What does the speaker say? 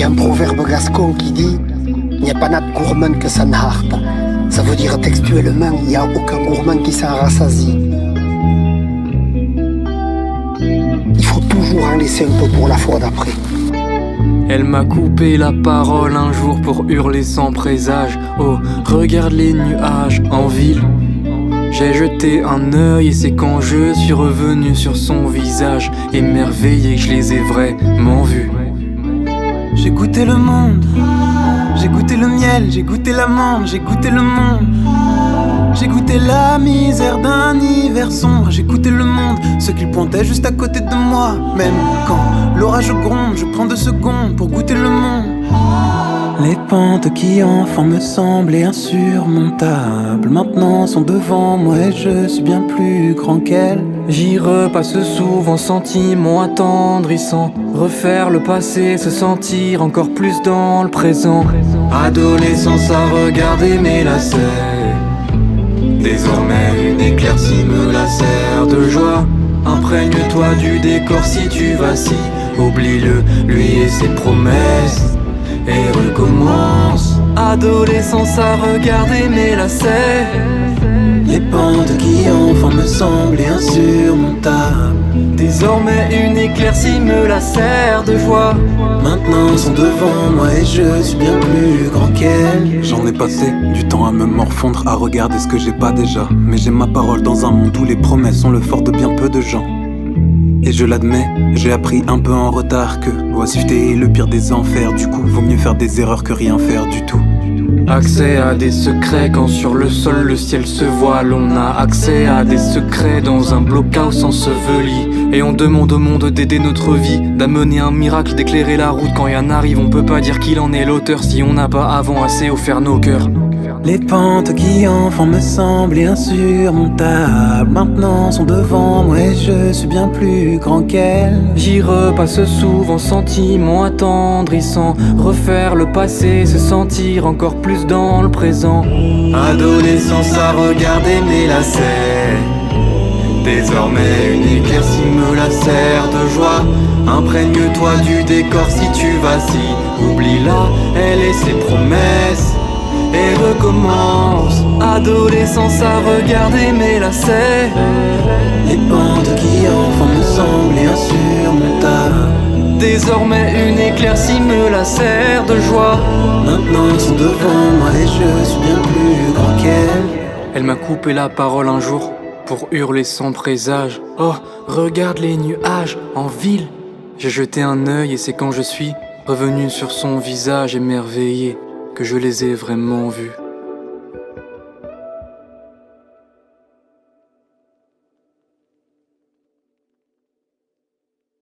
y a un proverbe gascon qui dit « N'y a pas nat gourmand que s'en harta ». Ça veut dire textuellement, il n'y a aucun gourmand qui s'en rassasie. Il faut toujours en laisser un peu pour la fois d'après. Elle m'a coupé la parole un jour pour hurler sans présage. Oh, regarde les nuages en ville. J'ai jeté un œil et c'est quand je suis revenu sur son visage, émerveillé que je les ai vraiment vus. J'ai goûté le monde, j'ai goûté le miel, j'ai goûté l'amande, j'ai goûté le monde. J'ai goûté la misère d'un hiver sombre, j'ai goûté le monde, ce qu'il pointait juste à côté de moi. Même quand l'orage gronde, je prends 2 secondes pour goûter le monde. Les pentes qui enfant me semblaient insurmontables, maintenant sont devant moi et je suis bien plus grand qu'elles. J'y repasse souvent, sentiments attendrissants. Refaire le passé, se sentir encore plus dans le présent. Adolescence à regarder mes lacets. Désormais une éclaircie me lacère de joie. Imprègne-toi du décor si tu vacilles. Oublie-le, lui et ses promesses, et recommence. Adolescence à regarder mes lacets. Les pentes qui enfant me semblaient insurmontables. Désormais une éclaircie me lacère de joie. Maintenant sont devant moi et je suis bien plus grand qu'elles. J'en ai passé du temps à me morfondre, à regarder ce que j'ai pas déjà. Mais j'ai ma parole dans un monde où les promesses sont le fort de bien peu de gens. Et je l'admets, j'ai appris un peu en retard que l'oisiveté est le pire des enfers. Du coup, vaut mieux faire des erreurs que rien faire du tout. Accès à des secrets quand sur le sol le ciel se voile. On a accès à des secrets dans un blockhouse enseveli. Et on demande au monde d'aider notre vie, d'amener un miracle, d'éclairer la route. Quand y'en arrive, on peut pas dire qu'il en est l'auteur si on n'a pas avant assez offert nos cœurs. Les pentes qui enfant me semblaient insurmontables, maintenant sont devant moi et je suis bien plus grand qu'elles. J'y repasse souvent, sentiments attendrissants. Refaire le passé, se sentir encore plus dans le présent. Adolescence à regarder mes lacets. Désormais une éclaircie me lacère de joie. Imprègne-toi du décor si tu vacilles. Oublie-la, elle et ses promesses, et recommence. Adolescence à regarder mes lacets. Les pentes qui enfant me semblaient insurmontables. Désormais une éclaircie me lacère de joie. Maintenant sont devant moi et je suis bien plus grand qu'elles. Elle m'a coupé la parole un jour pour hurler sans présage. Oh, regarde les nuages en ville. J'ai jeté un œil et c'est quand je suis revenu sur son visage émerveillé que je les ai vraiment vus.